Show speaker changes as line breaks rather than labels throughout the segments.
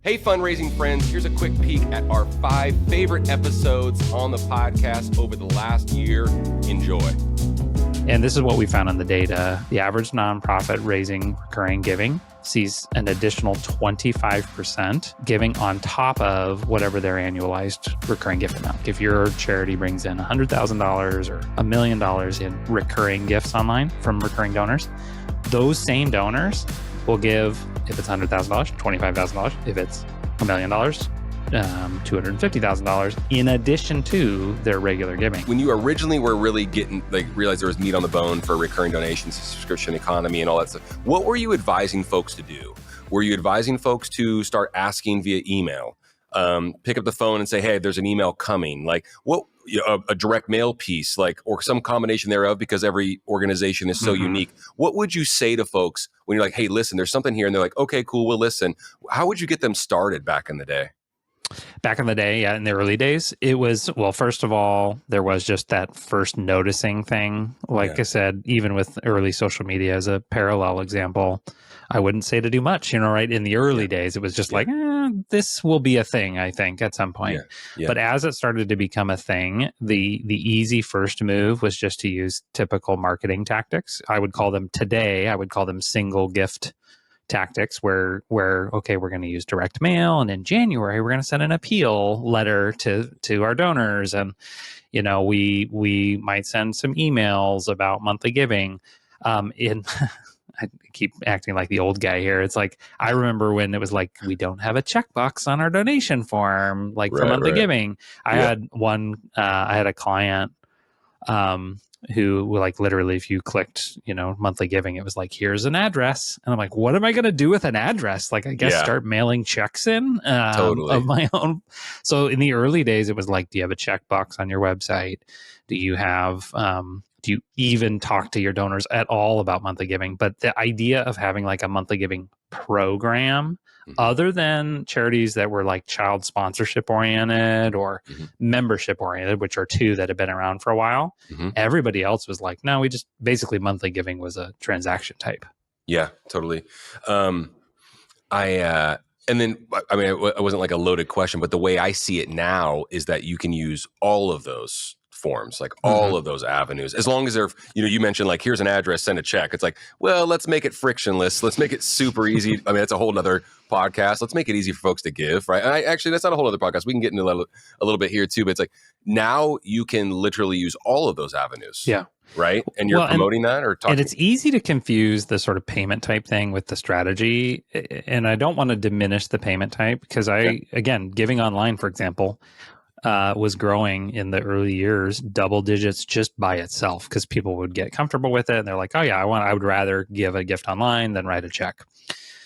Hey, fundraising friends, here's a quick peek at our 5 favorite episodes on the podcast over the last year. Enjoy.
And this is what we found on the data. The average nonprofit raising recurring giving sees an additional 25% giving on top of whatever their annualized recurring gift amount. If your charity brings in $100,000 or $1 million in recurring gifts online from recurring donors, those same donors will give, if it's $100,000, $25,000. If it's $1 million, $250,000 in addition to their regular giving.
When you originally were really realized there was meat on the bone for recurring donations, subscription economy and all that stuff, what were you advising folks to do? Were you advising folks to start asking via email? Pick up the phone and say, hey, there's an email coming. Like what, a direct mail piece, or some combination thereof, because every organization is so unique. What would you say to folks when you're like, hey, listen, there's something here, and they're like, okay, cool, we'll listen. How would you get them started back in the day?
Back in the day, yeah, in the early days, it was, well, first of all, there was just that first noticing thing. I said, even with early social media as a parallel example, I wouldn't say to do much, right? In the early days, it was just this will be a thing, I think, at some point. But as it started to become a thing, the easy first move was just to use typical marketing tactics. I would call them single gift tactics where okay, we're going to use direct mail, and in January we're going to send an appeal letter to our donors, and we might send some emails about monthly giving. I keep acting like the old guy here. It's like, I remember when it was like, we don't have a checkbox on our donation form, for monthly giving. I had a client who literally, if you clicked, monthly giving, it was like, here's an address. And I'm like, what am I going to do with an address? I guess start mailing checks in of my own. So in the early days, it was like, do you have a checkbox on your website? Do you have, do you even talk to your donors at all about monthly giving? But the idea of having a monthly giving program, other than charities that were child sponsorship oriented or membership oriented, which are two that have been around for a while, everybody else was no, we just basically monthly giving was a transaction type.
Yeah, totally. And then, it wasn't a loaded question, but the way I see it now is that you can use all of those forms, all of those avenues, as long as they're, you mentioned here's an address, send a check. It's let's make it frictionless. Let's make it super easy. That's a whole nother podcast. Let's make it easy for folks to give, right? And actually, that's not a whole other podcast. We can get into a little bit here too, but it's now you can literally use all of those avenues. Yeah. Right. And you're promoting that or talking.
And it's easy to confuse the sort of payment type thing with the strategy. And I don't want to diminish the payment type because again, giving online, for example, was growing in the early years, double digits just by itself, because people would get comfortable with it. And they're like, oh yeah, I would rather give a gift online than write a check.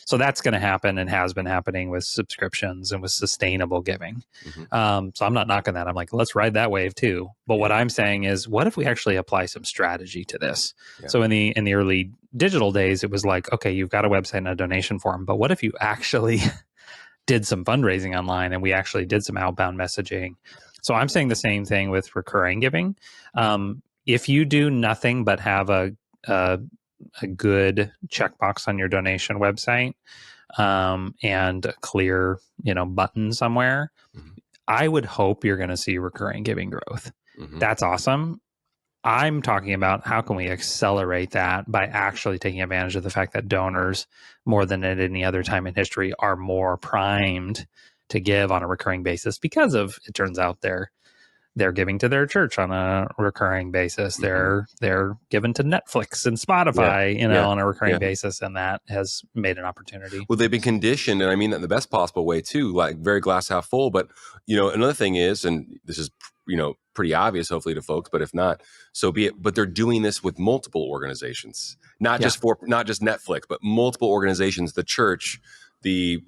So that's going to happen and has been happening with subscriptions and with sustainable giving. So I'm not knocking that. I'm like, let's ride that wave too. But what I'm saying is, what if we actually apply some strategy to this? So in the early digital days, it was like, okay, you've got a website and a donation form, but what if you actually did some fundraising online and we actually did some outbound messaging? So I'm saying the same thing with recurring giving. If you do nothing but have a good checkbox on your donation website and a clear, button somewhere, I would hope you're going to see recurring giving growth. That's awesome. I'm talking about how can we accelerate that by actually taking advantage of the fact that donors, more than at any other time in history, are more primed to give on a recurring basis because of, it turns out, they're giving to their church on a recurring basis. They're given to Netflix and Spotify, on a recurring basis, and that has made an opportunity.
Well, they've been conditioned, and I mean that in the best possible way too, very glass half full. But another thing is, and this is pretty obvious, hopefully, to folks, but if not, so be it. But they're doing this with multiple organizations, not just Netflix, but multiple organizations, the church, the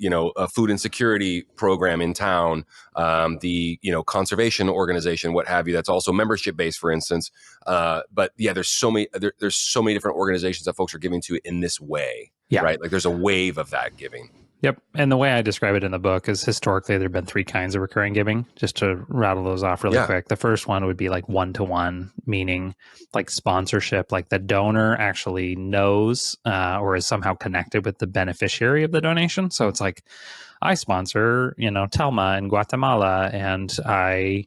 food insecurity program in town, the conservation organization, what have you. That's also membership based, for instance. But yeah, there's so many different organizations that folks are giving to in this way. Yeah. Right. There's a wave of that giving.
Yep. And the way I describe it in the book is historically there have been 3 kinds of recurring giving, just to rattle those off really quick. The first one would be one-to-one, meaning sponsorship, the donor actually knows or is somehow connected with the beneficiary of the donation. So it's I sponsor, Telma in Guatemala, and I,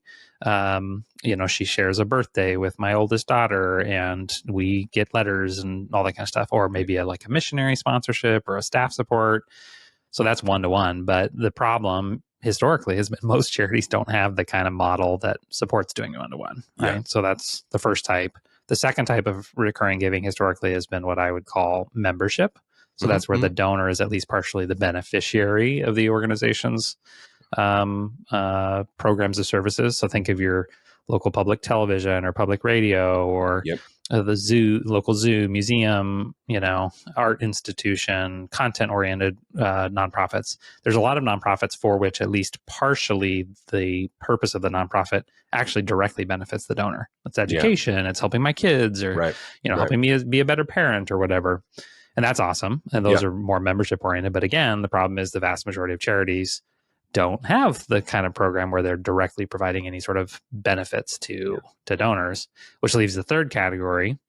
she shares a birthday with my oldest daughter, and we get letters and all that kind of stuff, or maybe like a missionary sponsorship or a staff support. So that's one-to-one. But the problem historically has been most charities don't have the kind of model that supports doing one-to-one, right?
Yeah.
So that's the first type. The second type of recurring giving historically has been what I would call membership. So that's where the donor is at least partially the beneficiary of the organization's programs or services. So think of your local public television or public radio, or the zoo, local zoo, museum, art institution, content-oriented nonprofits. There's a lot of nonprofits for which at least partially the purpose of the nonprofit actually directly benefits the donor. It's education, it's helping my kids, or helping me be a better parent or whatever. And that's awesome. And those are more membership oriented. But again, the problem is the vast majority of charities don't have the kind of program where they're directly providing any sort of benefits to donors, which leaves the third category,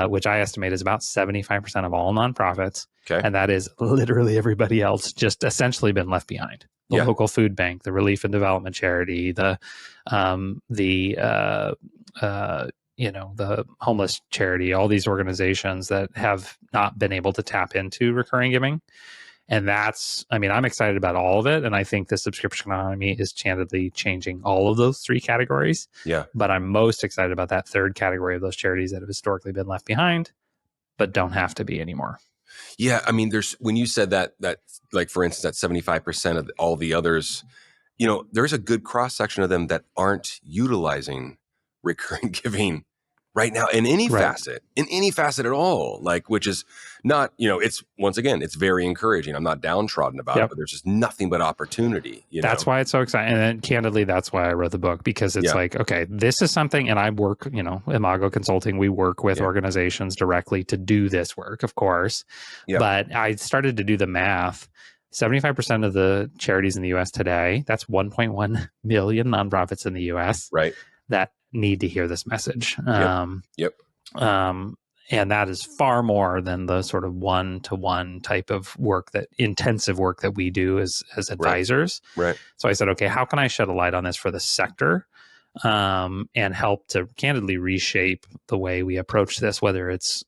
which I estimate is about 75% of all nonprofits.
Okay.
And that is literally everybody else just essentially been left behind. The local food bank, the relief and development charity, the homeless charity, all these organizations that have not been able to tap into recurring giving. And I'm excited about all of it. And I think the subscription economy is candidly changing all of those three categories.
Yeah.
But I'm most excited about that third category of those charities that have historically been left behind, but don't have to be anymore.
Yeah. I mean, when you said that like, for instance, that 75% of all the others, there's a good cross section of them that aren't utilizing recurring giving right now in any facet at all, like, which is not, it's, once again, it's very encouraging. I'm not downtrodden about it, but there's just nothing but opportunity.
That's why it's so exciting. And then candidly, that's why I wrote the book, because it's like, okay, this is something, and I work, Imago Consulting, we work with organizations directly to do this work, of course. But I started to do the math. 75% of the charities in the US today, that's 1.1 million nonprofits in the US.
Right.
That need to hear this message. And that is far more than the sort of one-to-one type of work, that intensive work that we do as advisors.
Right.
So I said, okay, how can I shed a light on this for the sector, and help to candidly reshape the way we approach this, whether it's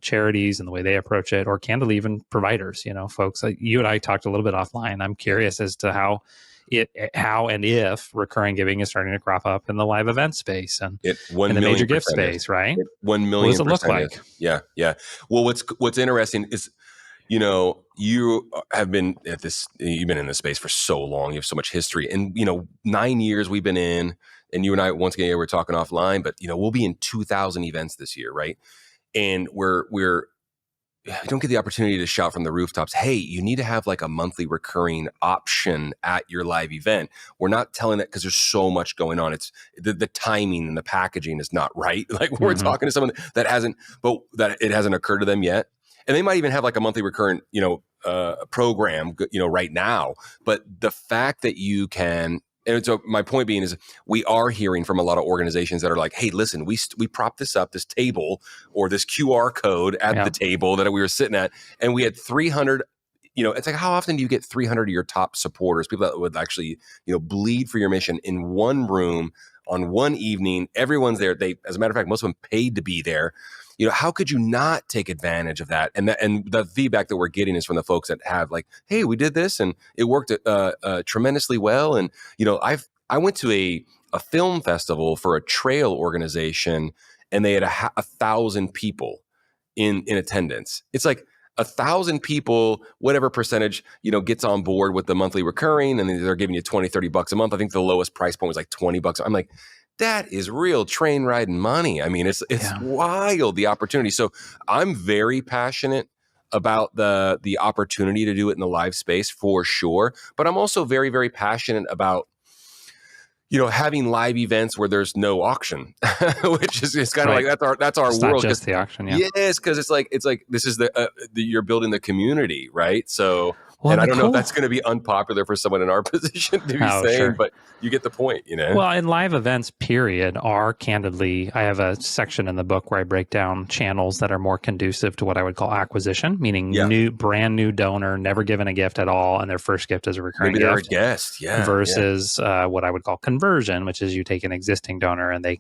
charities and the way they approach it, or candidly even providers, folks like you and I talked a little bit offline. I'm curious as to how and if recurring giving is starting to crop up in the live event space and in the major gift space, right?
1 million.
What does it look like?
Yeah. Well, what's interesting is, you have been you've been in this space for so long. You have so much history, and 9 years we've been in, and you and I, once again, we're talking offline, but we'll be in 2,000 events this year, right? And we don't get the opportunity to shout from the rooftops, hey, you need to have like a monthly recurring option at your live event. We're not telling that because there's so much going on. It's the timing and the packaging is not right. Like we're talking to someone that hasn't occurred to them yet. And they might even have like a monthly recurrent, program, right now. But the fact that you can, and so my point being is, we are hearing from a lot of organizations that are like, hey, listen, we propped this up, this table or this QR code at the table that we were sitting at, and we had 300. It's like, how often do you get 300 of your top supporters, people that would actually, bleed for your mission, in one room on one evening? Everyone's there. As a matter of fact, most of them paid to be there. How could you not take advantage of that? And the feedback that we're getting is from the folks that have like, hey, we did this and it worked tremendously well. And, I went to a film festival for a trail organization, and they had 1,000 people in attendance. It's like 1,000 people, whatever percentage, gets on board with the monthly recurring, and they're giving you $20-$30 a month. I think the lowest price point was like $20. I'm like, that is real train riding money. I mean, it's wild, the opportunity. So I'm very passionate about the opportunity to do it in the live space for sure. But I'm also very, very passionate about, having live events where there's no auction, which is kind of like, that's our
it's
world.
Not just the auction.
Yes. Cause it's like, this is you're building the community, right? So. And I don't know if that's going to be unpopular for someone in our position to be saying,
sure.
but you get the point, you know?
Well, and live events, period, are candidly, I have a section in the book where I break down channels that are more conducive to what I would call acquisition, meaning brand new donor, never given a gift at all, and their first gift is a recurring
Maybe they're
gift.
a guest,
versus what I would call conversion, which is you take an existing donor and they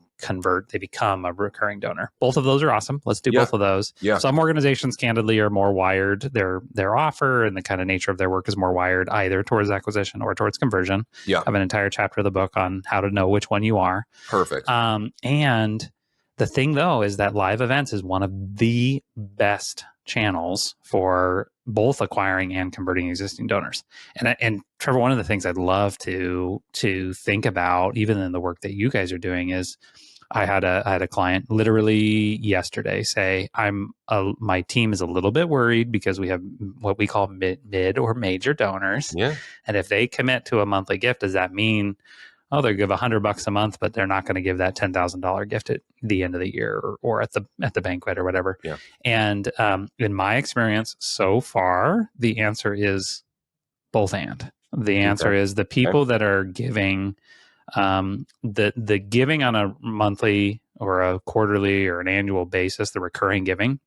become a recurring donor. Both of those are awesome. Let's do both of those.
Yeah.
Some organizations, candidly, are more wired. Their offer and the kind of nature of their work is more wired either towards acquisition or towards conversion.
Yeah.
I have an entire chapter of the book on how to know which one you are.
Perfect.
And the thing, though, is that live events is one of the best channels for both acquiring and converting existing donors. And Trevor, one of the things I'd love to think about, even in the work that you guys are doing, is I had a client literally yesterday say, my team is a little bit worried because we have what we call mid or major donors.
Yeah.
And if they commit to a monthly gift, does that mean, they'll give $100 a month, but they're not going to give that $10,000 gift at the end of the year or at the banquet or whatever.
Yeah. And
in my experience so far, the answer is both and. The answer is the people that are giving, the giving on a monthly or a quarterly or an annual basis, the recurring giving,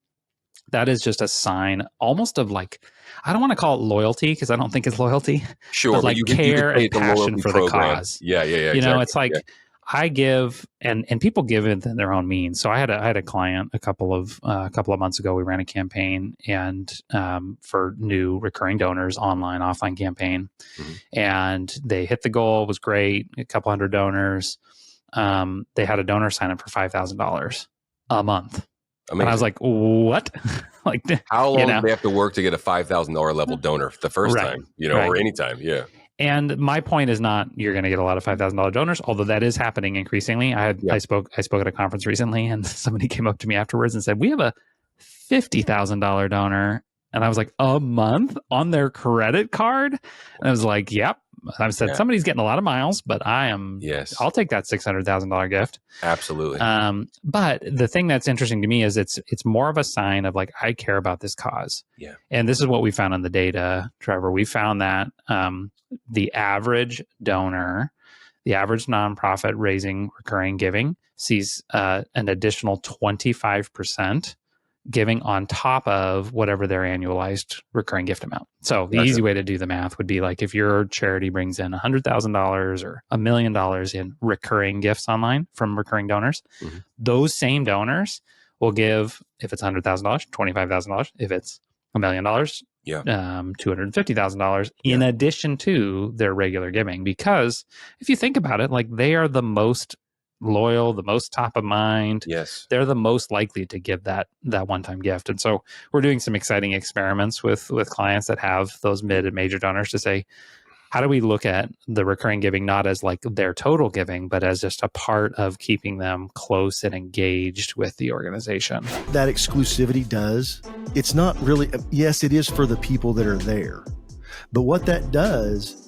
that is just a sign almost of like, I don't want to call it loyalty because I don't think it's loyalty.
Sure.
But like care and passion for the cause.
Yeah.
You know, it's like I give and people give it in their own means. So I had a client a couple of months ago. We ran a campaign and for new recurring donors, online, offline campaign. Mm-hmm. And they hit the goal. It was great. A couple hundred donors. They had a donor sign up for $5,000 a month. Amazing. And I was like, what? Like,
how long do they have to work to get a $5,000 level donor the first time, or anytime? Yeah.
And my point is not you're going to get a lot of $5,000 donors, although that is happening increasingly. I spoke at a conference recently, and somebody came up to me afterwards and said, we have a $50,000 donor. And I was like, a month on their credit card? And I was like, yep. I said, somebody's getting a lot of miles, but I'll take that $600,000 gift.
Absolutely.
But the thing that's interesting to me is it's more of a sign of like, I care about this cause.
Yeah.
And this is what we found in the data, Trevor. We found that the average donor, the average nonprofit raising recurring giving sees an additional 25% giving on top of whatever their annualized recurring gift amount. So the easy way to do the math would be like if your charity brings in $100,000 or $1 million in recurring gifts online from recurring donors, those same donors will give, if it's $100,000, $25,000. If it's $1 million, $250,000 in addition to their regular giving. Because if you think about it, like they are the most loyal, the most top of mind.
Yes.
They're the most likely to give that one-time gift. And so we're doing some exciting experiments with clients that have those mid and major donors to say, how do we look at the recurring giving not as like their total giving, but as just a part of keeping them close and engaged with the organization?
That exclusivity does. It's not really, yes, it is for the people that are there. But what that does,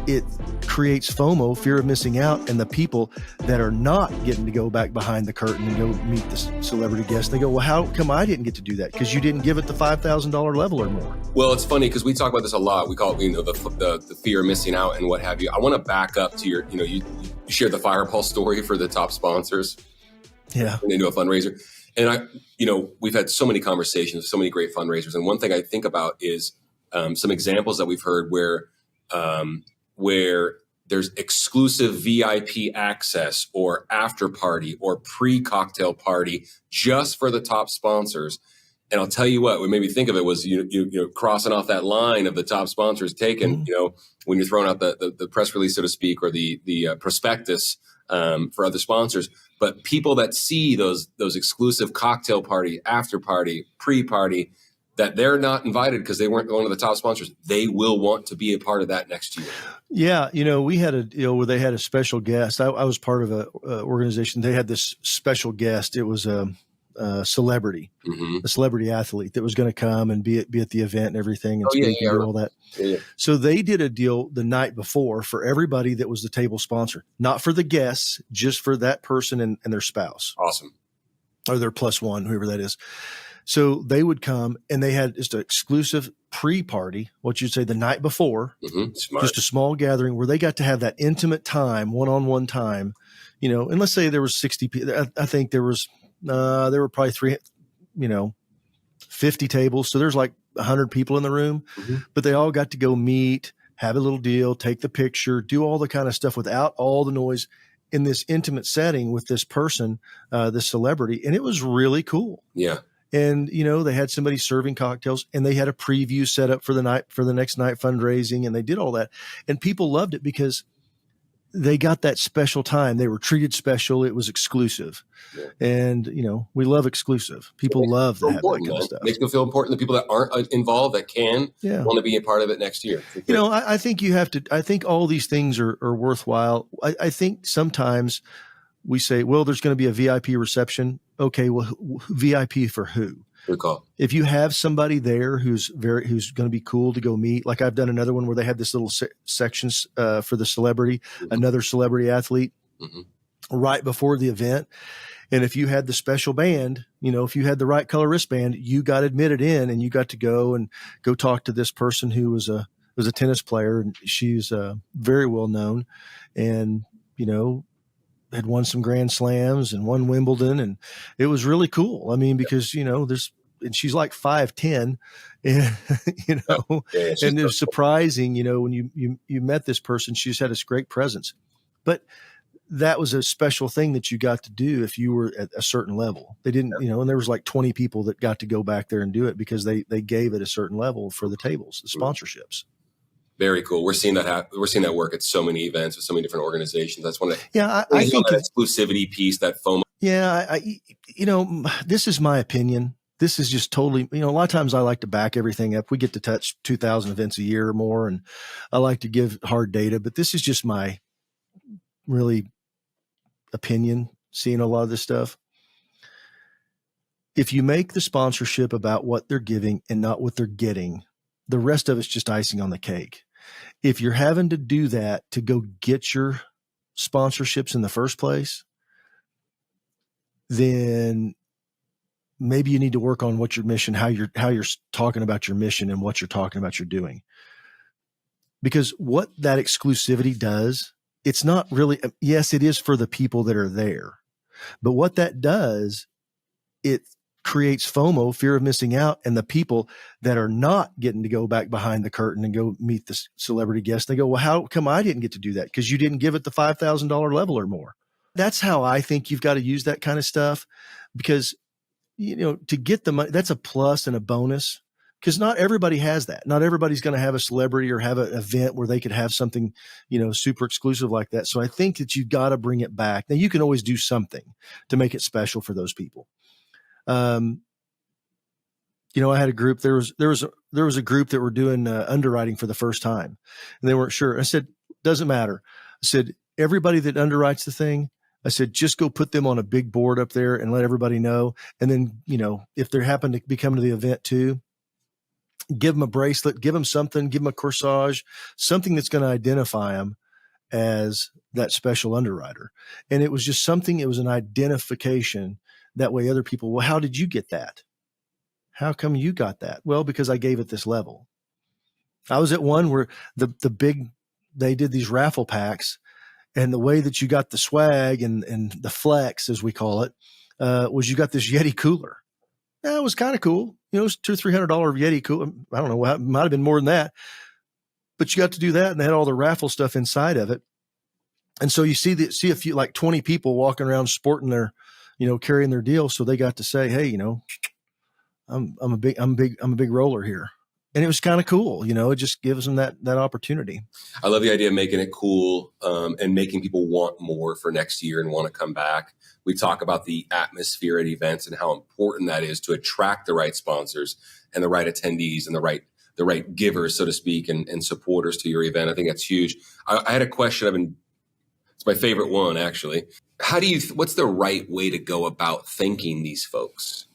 it creates FOMO, fear of missing out, and the people that are not getting to go back behind the curtain and go meet the celebrity guest, they go, well, how come I didn't get to do that? Because you didn't give it the $5,000 level or more.
Well, it's funny because we talk about this a lot. We call it, the fear of missing out and what have you. I want to back up to your, you shared the Fireball story for the top sponsors.
Yeah.
Into a fundraiser. And we've had so many conversations, so many great fundraisers. And one thing I think about is some examples that we've heard where there's exclusive VIP access or after party or pre-cocktail party just for the top sponsors. And I'll tell you what made me think of it was, crossing off that line of the top sponsors taken, when you're throwing out the press release, so to speak, or the prospectus for other sponsors. But people that see those exclusive cocktail party, after party, pre-party, that they're not invited because they weren't one of the top sponsors, they will want to be a part of that next year.
Yeah. We had a deal where they had a special guest. I was part of an organization. They had this special guest. It was a celebrity, a celebrity athlete that was going to come and be at the event and everything and speak and do all that. Yeah. So they did a deal the night before for everybody that was the table sponsor, not for the guests, just for that person and their spouse.
Awesome.
Or their plus one, whoever that is. So they would come and they had just an exclusive pre-party, what you'd say the night before, just a small gathering where they got to have that intimate time, one-on-one time, and let's say there was 60 people. I think there were probably 50 tables. So there's like 100 people in the room, but they all got to go meet, have a little deal, take the picture, do all the kind of stuff without all the noise in this intimate setting with this person, this celebrity. And it was really cool.
Yeah.
And, they had somebody serving cocktails and they had a preview set up for the next night fundraising. And they did all that. And people loved it because they got that special time. They were treated special. It was exclusive. Yeah. And, we love exclusive. People love to have that kind of stuff.
Makes people feel important. The people that aren't involved, that want to be a part of it next year.
I think I think all these things are worthwhile. I think sometimes we say, well, there's going to be a VIP reception. Okay, well, VIP for who?
Good call.
If you have somebody there who's going to be cool to go meet, like I've done another one where they had this little sections for the celebrity, another celebrity athlete right before the event. And if you had the special band, if you had the right color wristband, you got admitted in and you got to go talk to this person who was a tennis player, and she's very well known and, had won some Grand Slams and won Wimbledon. And it was really cool. I mean, because, and she's like 5'10", and, and it was surprising, when you met this person, she's had this great presence, but that was a special thing that you got to do if you were at a certain level. They didn't, and there was like 20 people that got to go back there and do it because they gave it a certain level for the tables, the sponsorships.
Very cool. We're seeing that We're seeing that work at so many events with so many different organizations. That's one of the,
I think
that exclusivity piece, that FOMO.
Yeah. This is my opinion. This is just totally, a lot of times I like to back everything up. We get to touch 2,000 events a year or more, and I like to give hard data, but this is just my really opinion, seeing a lot of this stuff. If you make the sponsorship about what they're giving and not what they're getting, the rest of it's just icing on the cake. If you're having to do that to go get your sponsorships in the first place, then maybe you need to work on what your mission, how you're talking about your mission and what you're talking about you're doing. Because what that exclusivity does, it's not really, yes, it is for the people that are there, but what that does, it creates FOMO, fear of missing out, and the people that are not getting to go back behind the curtain and go meet the celebrity guest, they go, well, how come I didn't get to do that? Because you didn't give it the $5,000 level or more. That's how I think you've got to use that kind of stuff, because, to get the money, that's a plus and a bonus, because not everybody has that. Not everybody's going to have a celebrity or have an event where they could have something, super exclusive like that. So I think that you've got to bring it back. Now, you can always do something to make it special for those people. I had a group, there was a group that were doing underwriting for the first time, and they weren't sure. I said, doesn't matter. I said, everybody that underwrites the thing, I said, just go put them on a big board up there and let everybody know. And then, if they happen to be coming to the event too, give them a bracelet, give them something, give them a corsage, something that's going to identify them as that special underwriter. And it was just something, it was an identification. That way other people, well, how did you get that? How come you got that? Well, because I gave it this level. I was at one where they did these raffle packs, and the way that you got the swag and the flex, as we call it, was you got this Yeti cooler. Yeah, it was kind of cool. It was $200-300 Yeti cooler. I don't know, it might have been more than that, but you got to do that, and they had all the raffle stuff inside of it. And so you see a few, like 20 people walking around sporting their, carrying their deal. So they got to say, hey, I'm a big roller here. And it was kind of cool. It just gives them that opportunity.
I love the idea of making it cool and making people want more for next year and want to come back. We talk about the atmosphere at events and how important that is to attract the right sponsors and the right attendees and the right givers, so to speak, and supporters to your event. I think that's huge. I had a question. It's my favorite one, actually. What's the right way to go about thanking these folks?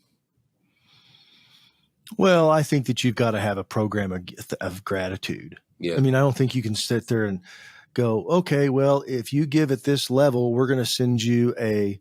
Well, I think that you've got to have a program of gratitude. Yeah. I mean, I don't think you can sit there and go, okay, well, if you give at this level, we're going to send you a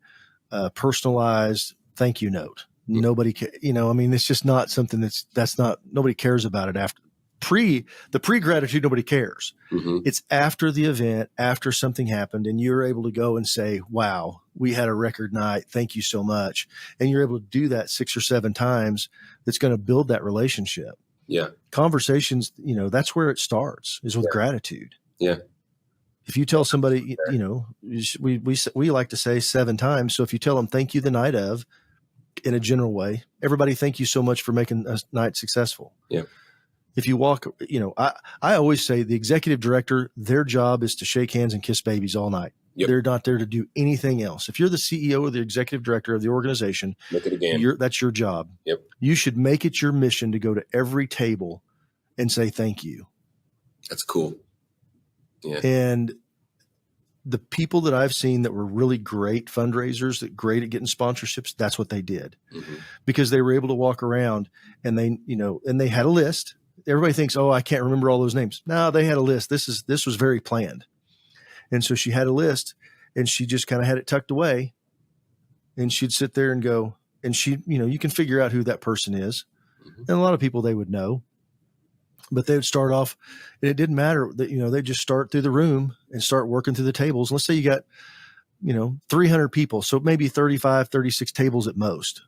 personalized thank you note. Nobody, I mean, it's just not something that's not, nobody cares about it after the pre-gratitude. Nobody cares.
Mm-hmm.
It's after the event, after something happened, and you're able to go and say, wow, we had a record night. Thank you so much. And you're able to do that 6 or 7 times. That's going to build that relationship.
Yeah.
Conversations, that's where it starts, is with gratitude.
Yeah.
If you tell somebody, we like to say 7 times. So if you tell them thank you the night of, in a general way, everybody, thank you so much for making a night successful.
Yeah.
If you walk, I always say the executive director, their job is to shake hands and kiss babies all night.
Yep.
They're not there to do anything else. If you're the CEO or the executive director of the organization,
look at it again.
That's your job.
Yep.
You should make it your mission to go to every table and say thank you.
That's cool. Yeah.
And the people that I've seen that were really great fundraisers, that great at getting sponsorships, that's what they did.
Mm-hmm.
Because they were able to walk around and they had a list. Everybody thinks, oh, I can't remember all those names. No, they had a list. This was very planned. And so she had a list and she just kind of had it tucked away, and she'd sit there and go, and she, you can figure out who that person is. Mm-hmm. And a lot of people they would know. But they would start off, and it didn't matter that, they'd just start through the room and start working through the tables. Let's say you got, 300 people. So maybe 35, 36 tables at most.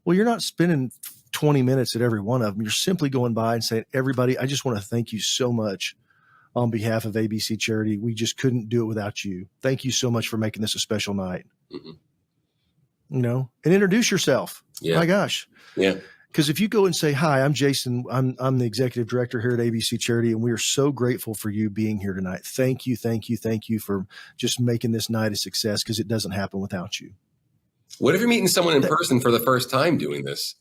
Well, you're not spending 20 minutes at every one of them. You're simply going by and saying, everybody, I just want to thank you so much on behalf of ABC Charity. We just couldn't do it without you. Thank you so much for making this a special night.
Mm-hmm.
And introduce yourself.
Yeah.
My gosh.
Yeah.
Because if you go and say, hi, I'm Jason, I'm the executive director here at ABC Charity, and we are so grateful for you being here tonight. Thank you, thank you, thank you for just making this night a success, because it doesn't happen without you.
What if you're meeting someone in person for the first time doing this?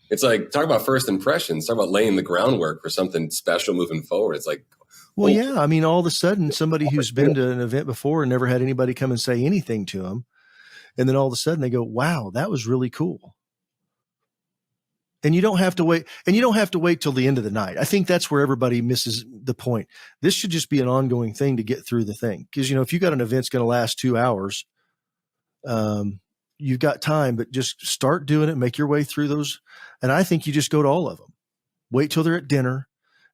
It's like, talk about first impressions, talk about laying the groundwork for something special moving forward. It's like,
well, yeah. I mean, all of a sudden, somebody who's been to an event before and never had anybody come and say anything to them, and then all of a sudden they go, wow, that was really cool. And you don't have to wait. And you don't have to wait till the end of the night. I think that's where everybody misses the point. This should just be an ongoing thing to get through the thing. Because, if you got an event's going to last 2 hours, you've got time, but just start doing it, make your way through those. And I think you just go to all of them. Wait till they're at dinner.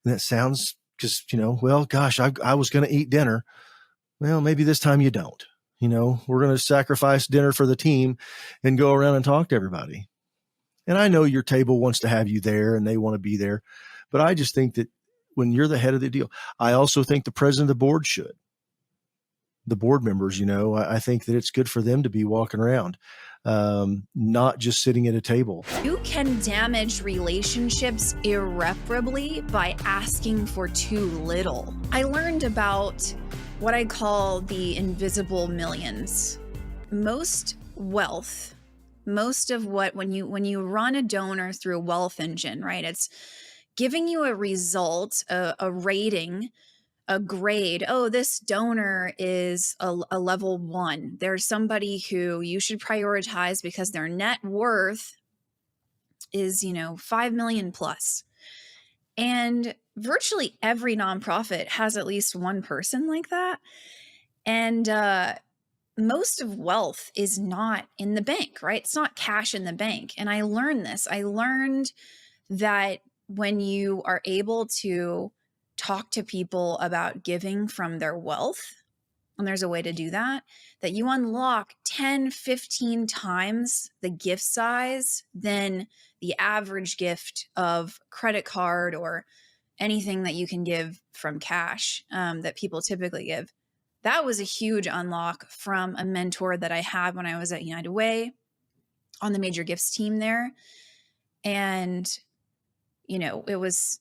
And that sounds, because, well, gosh, I was going to eat dinner. Well, maybe this time you don't. We're going to sacrifice dinner for the team and go around and talk to everybody. And I know your table wants to have you there and they want to be there, but I just think that when you're the head of the deal, I also think the president of the board should. The board members, I think that it's good for them to be walking around, not just sitting at a table.
You can damage relationships irreparably by asking for too little. I learned about what I call the invisible millions. Most of what, when you run a donor through a wealth engine, right? It's giving you a result, a rating, a grade. Oh, this donor is a level 1. There's somebody who you should prioritize because their net worth is, 5 million plus. And virtually every nonprofit has at least one person like that. And, most of wealth is not in the bank, right? It's not cash in the bank. And I learned this. I learned that when you are able to talk to people about giving from their wealth, and there's a way to do that, that you unlock 10, 15 times the gift size than the average gift of credit card or anything that you can give from cash that people typically give. That was a huge unlock from a mentor that I had when I was at United Way on the major gifts team there. And, it was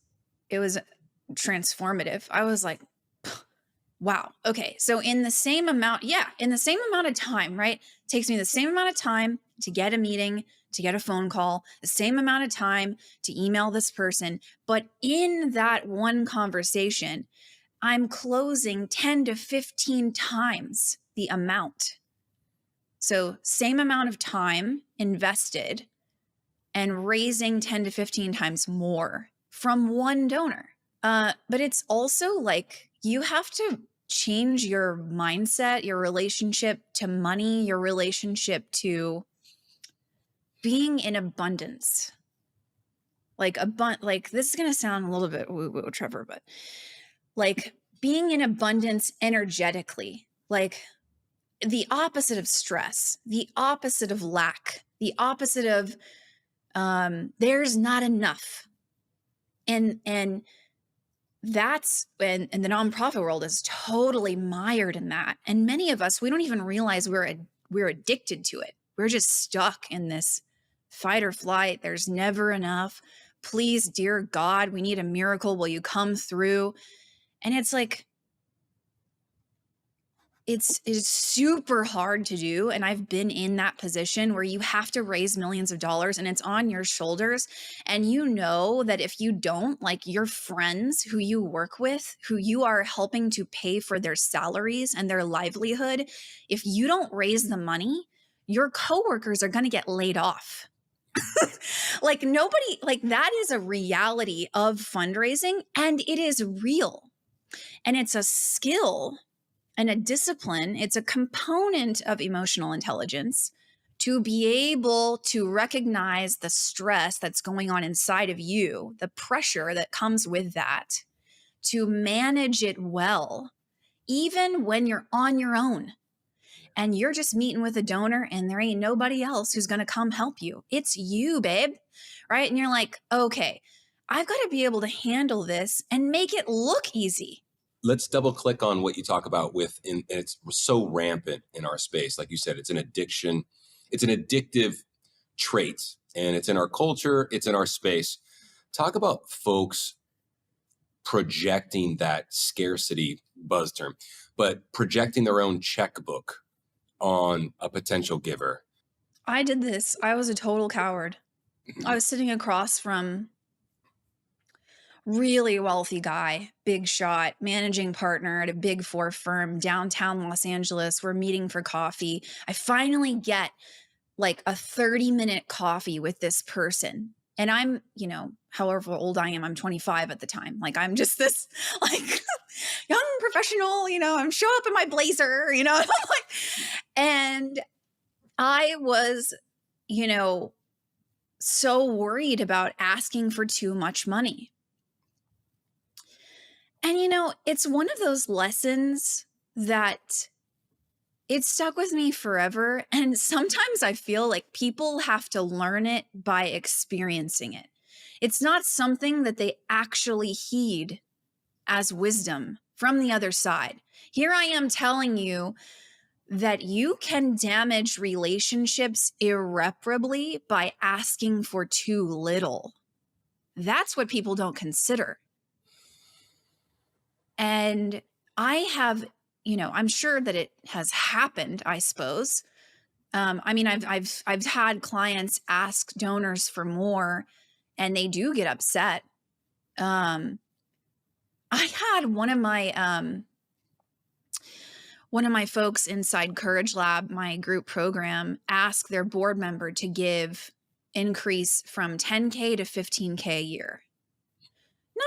transformative. I was like, wow. Okay. So in the same amount of time, right? It takes me the same amount of time to get a meeting, to get a phone call, the same amount of time to email this person. But in that one conversation, I'm closing 10 to 15 times the amount. So same amount of time invested and raising 10 to 15 times more from one donor. But it's also like you have to change your mindset, your relationship to money, your relationship to being in abundance. Like this is going to sound a little bit woo-woo, Trevor, but like being in abundance energetically, like the opposite of stress, the opposite of lack, the opposite of there's not enough. And that's when, and the nonprofit world is totally mired in that. And many of us, we don't even realize we're addicted to it. We're just stuck in this fight or flight. There's never enough. Please, dear God, we need a miracle. Will you come through? And it's like, it's super hard to do. And I've been in that position where you have to raise millions of dollars and it's on your shoulders. And you know that if you don't, like your friends who you work with, who you are helping to pay for their salaries and their livelihood, if you don't raise the money, your coworkers are going to get laid off. Like nobody, like that is a reality of fundraising, and it is real. And it's a skill and a discipline. It's a component of emotional intelligence to be able to recognize the stress that's going on inside of you, the pressure that comes with that, to manage it well, even when you're on your own. And you're just meeting with a donor and there ain't nobody else who's going to come help you. It's you, babe. Right? And you're like, okay, I've got to be able to handle this and make it look easy.
Let's double click on what you talk about and it's so rampant in our space. Like you said, it's an addiction. It's an addictive trait, and it's in our culture. It's in our space. Talk about folks projecting that scarcity buzz term, but projecting their own checkbook on a potential giver.
I did this. I was a total coward. I was sitting across from really wealthy guy, big shot, managing partner at a big 4 firm, downtown Los Angeles. We're meeting for coffee. I finally get like a 30-minute coffee with this person. And I'm, you know, however old I am, I'm 25 at the time. Like I'm just this like young professional, you know, I'm show up in my blazer, you know, like, and I was, you know, so worried about asking for too much money. And, you know, it's one of those lessons that it stuck with me forever. And sometimes I feel like people have to learn it by experiencing it. It's not something that they actually heed as wisdom from the other side. Here I am telling you that you can damage relationships irreparably by asking for too little. That's what people don't consider. And I have, you know, I'm sure that it has happened, I suppose. I mean, I've had clients ask donors for more and they do get upset. I had one of my folks inside Courage Lab, my group program, ask their board member to give increase from 10K to 15K a year.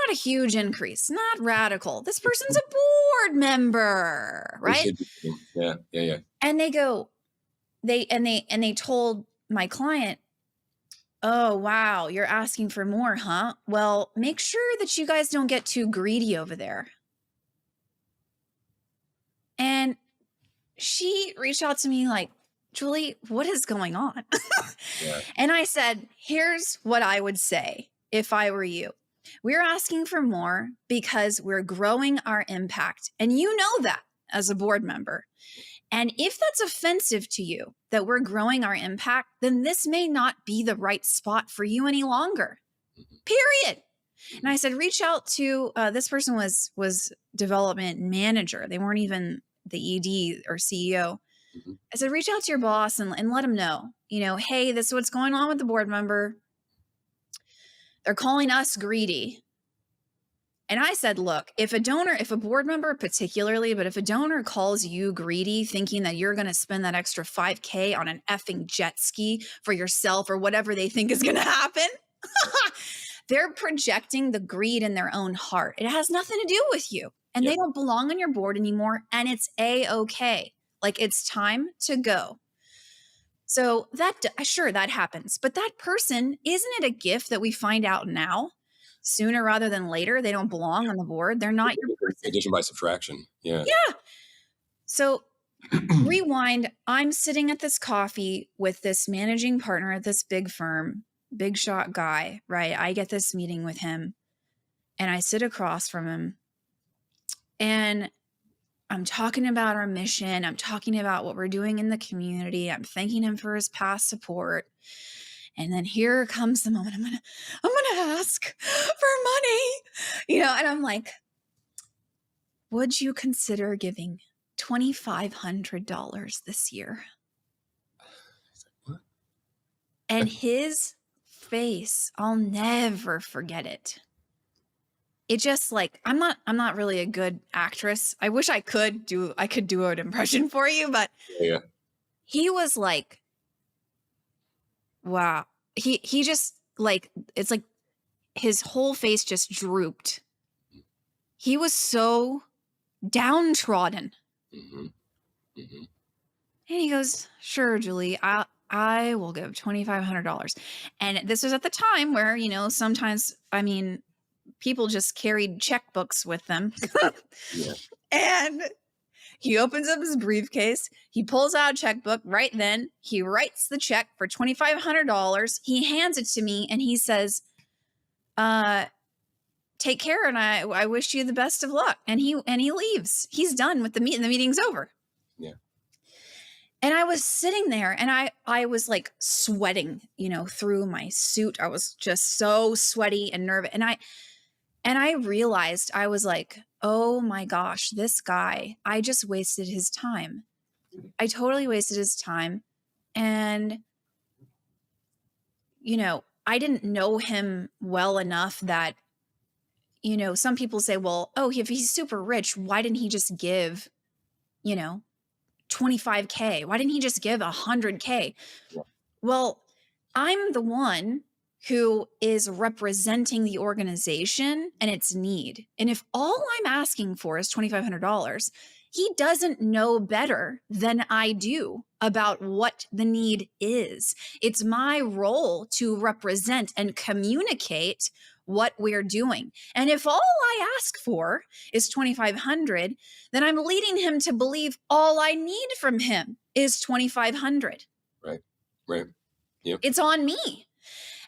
Not a huge increase, not radical. This person's a board member, right?
Yeah.
And they go, they told my client, oh, wow, you're asking for more, huh? Well, make sure that you guys don't get too greedy over there. And she reached out to me like, Julie, what is going on?
Yeah.
And I said, here's what I would say if I were you. We're asking for more because we're growing our impact. And you know that as a board member. And if that's offensive to you, that we're growing our impact, then this may not be the right spot for you any longer. Period. And I said, reach out to, this person was development manager. They weren't even the ED or CEO.
Mm-hmm.
I said, reach out to your boss and let him know, you know, hey, this is what's going on with the board member. They're calling us greedy. And I said, look, if a board member particularly, but if a donor calls you greedy, thinking that you're going to spend that extra $5K on an effing jet ski for yourself or whatever they think is going to happen, they're projecting the greed in their own heart. It has nothing to do with you. And They don't belong on your board anymore. And it's A-okay. Like it's time to go. So sure, that happens. But that person, isn't it a gift that we find out now, sooner rather than later? They don't belong on the board. They're not your person.
Addition by subtraction. Yeah.
Yeah. So rewind. I'm sitting at this coffee with this managing partner at this big firm, big shot guy, right? I get this meeting with him and I sit across from him and I'm talking about our mission. I'm talking about what we're doing in the community. I'm thanking him for his past support. And then here comes the moment I'm gonna ask for money, and I'm like, would you consider giving $2,500 this year?
What?
And his face, I'll never forget it. It just like, I'm not really a good actress. I wish I could do an impression for you, but
Yeah.
he was like, wow. He just like, it's like his whole face just drooped. He was so downtrodden.
Mm-hmm. Mm-hmm.
And he goes, sure, Julie, I will give $2,500. And this was at the time where, sometimes, people just carried checkbooks with them.
Yeah.
And he opens up his briefcase. He pulls out a checkbook right then. He writes the check for $2,500. He hands it to me and he says, take care. And I wish you the best of luck. And he leaves. He's done with the meeting. The meeting's over.
Yeah.
And I was sitting there and I was like sweating, through my suit. I was just so sweaty and nervous. And I realized, I was like, oh my gosh, this guy, I just wasted his time. I totally wasted his time. And, I didn't know him well enough that, some people say, well, oh, if he's super rich, why didn't he just give, $25K? Why didn't he just give $100K?
Yeah.
Well, I'm the one who is representing the organization and its need. And if all I'm asking for is $2,500, he doesn't know better than I do about what the need is. It's my role to represent and communicate what we're doing. And if all I ask for is $2,500, then I'm leading him to believe all I need from him is $2,500.
Right. Yep.
It's on me.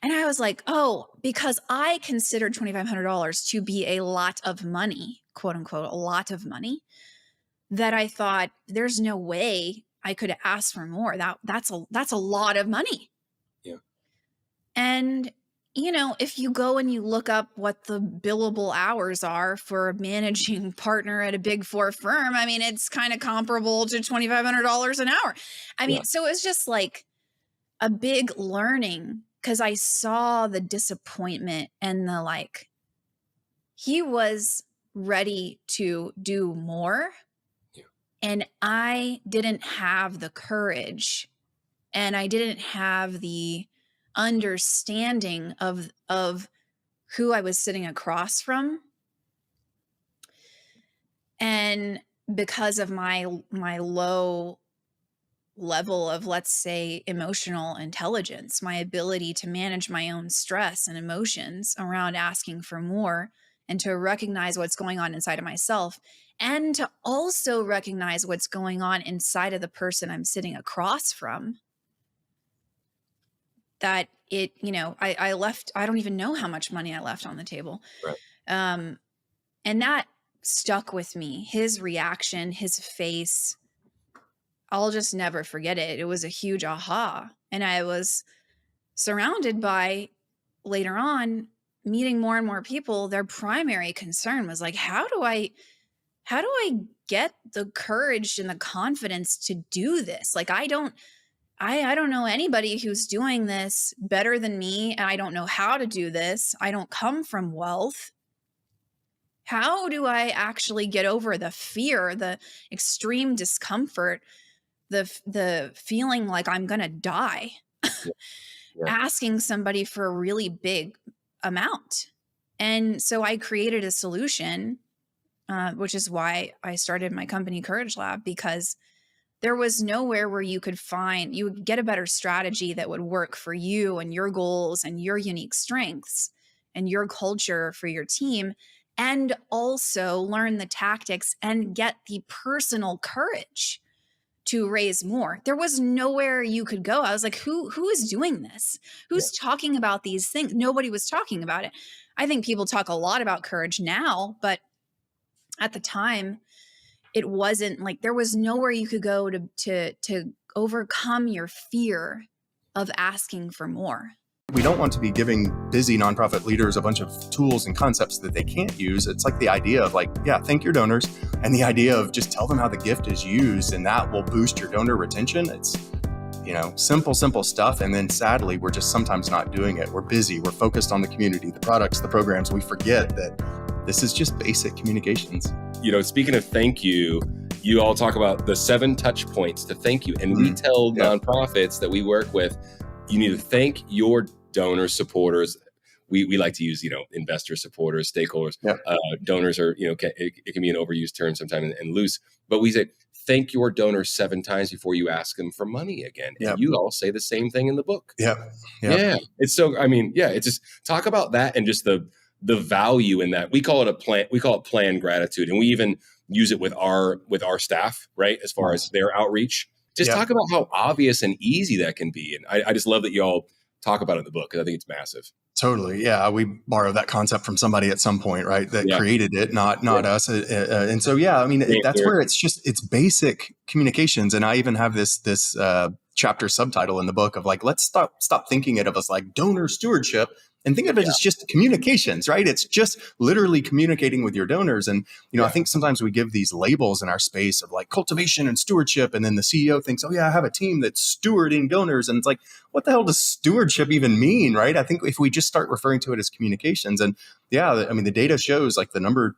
And I was like, oh, because I considered $2,500 to be a lot of money, quote unquote, a lot of money, that I thought there's no way I could ask for more. That's a lot of money.
Yeah.
And, if you go and you look up what the billable hours are for a managing partner at a Big Four firm, it's kind of comparable to $2,500 an hour. So it was just like a big learning, because I saw the disappointment and the like, he was ready to do more.
Yeah.
And I didn't have the courage and I didn't have the understanding of who I was sitting across from. And because of my low level of, let's say, emotional intelligence, my ability to manage my own stress and emotions around asking for more, and to recognize what's going on inside of myself, and to also recognize what's going on inside of the person I'm sitting across from, that it, I left, I don't even know how much money I left on the table.
Right.
And that stuck with me. His reaction, his face, I'll just never forget it. It was a huge aha. And I was surrounded by, later on, meeting more and more people. Their primary concern was like, how do I get the courage and the confidence to do this? Like, I don't know anybody who's doing this better than me. And I don't know how to do this. I don't come from wealth. How do I actually get over the fear, the extreme discomfort, the feeling like I'm going to die, asking somebody for a really big amount? And so I created a solution, which is why I started my company Courage Lab, because there was nowhere where you would get a better strategy that would work for you and your goals and your unique strengths and your culture for your team, and also learn the tactics and get the personal courage to raise more. There was nowhere you could go. I was like, who is doing this? Who's talking about these things? Nobody was talking about it. I think people talk a lot about courage now, but at the time, it wasn't like there was nowhere you could go to overcome your fear of asking for more.
We don't want to be giving busy nonprofit leaders a bunch of tools and concepts that they can't use. It's like the idea of like, yeah, thank your donors, and the idea of just tell them how the gift is used, and that will boost your donor retention. It's, simple stuff. And then sadly, we're just sometimes not doing it. We're busy. We're focused on the community, the products, the programs. We forget that this is just basic communications.
Speaking of thank you, you all talk about the 7 touch points to thank you. And we tell nonprofits that we work with, you need to thank your donors, supporters. We like to use, investors, supporters, stakeholders. Donors are, it can be an overused term sometimes and loose, but we say, thank your donors 7 times before you ask them for money again. And you all say the same thing in the book. Yeah. It's so, it's just talk about that and just the value in that. We call it planned gratitude. And we even use it with our staff, right? As far as their outreach, just talk about how obvious and easy that can be. And I just love that you all talk about it in the book, because I think it's massive.
Totally. Yeah. We borrowed that concept from somebody at some point, right? That created it, not us. And so, that's where it's basic communications. And I even have this chapter subtitle in the book of like, let's stop thinking it of us like donor stewardship and think of it as just communications, right? It's just literally communicating with your donors. And, I think sometimes we give these labels in our space of like cultivation and stewardship. And then the CEO thinks, oh yeah, I have a team that's stewarding donors. And it's like, what the hell does stewardship even mean, right? I think if we just start referring to it as communications, and the data shows like the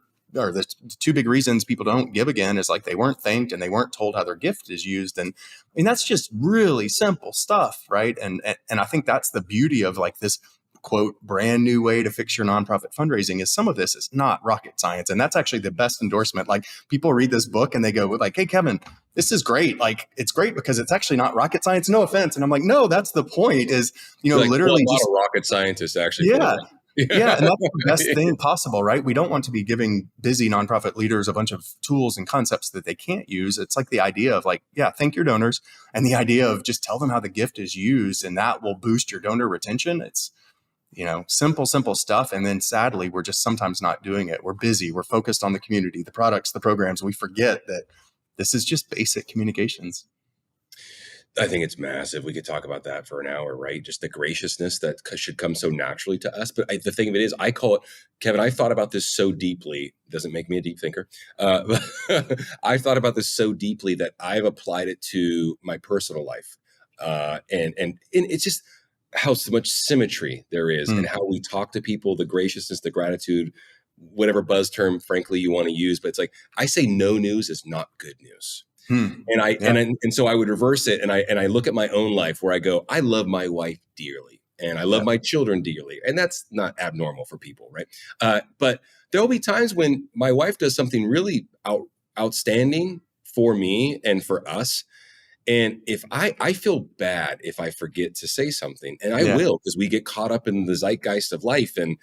2 big reasons people don't give again is like they weren't thanked and they weren't told how their gift is used. And that's just really simple stuff, right? And I think that's the beauty of like this quote brand new way to fix your nonprofit fundraising is some of this is not rocket science. And that's actually the best endorsement. Like people read this book and they go like, hey, Kevin, this is great. Like it's great because it's actually not rocket science. No offense. And I'm like, no, that's the point is,
like,
literally
a lot of rocket scientists actually.
Yeah. Yeah. And that's the best thing possible, right? We don't want to be giving busy nonprofit leaders a bunch of tools and concepts that they can't use. It's like the idea of like, yeah, thank your donors, and the idea of just tell them how the gift is used, and that will boost your donor retention. It's, simple stuff. And then sadly, we're just sometimes not doing it. We're busy. We're focused on the community, the products, the programs. We forget that this is just basic communications.
I think it's massive. We could talk about that for an hour, right? Just the graciousness that should come so naturally to us. But the thing of it is, I call it, Kevin, I thought about this so deeply. Doesn't make me a deep thinker. I thought about this so deeply that I've applied it to my personal life. And it's just how much symmetry there is and how we talk to people, the graciousness, the gratitude, whatever buzz term, frankly, you want to use. But it's like, I say no news is not good news. And so I would reverse it. And I look at my own life where I go, I love my wife dearly and I love my children dearly. And that's not abnormal for people. Right. But there'll be times when my wife does something really outstanding for me and for us. And if I feel bad if I forget to say something, and I will, because we get caught up in the zeitgeist of life. And,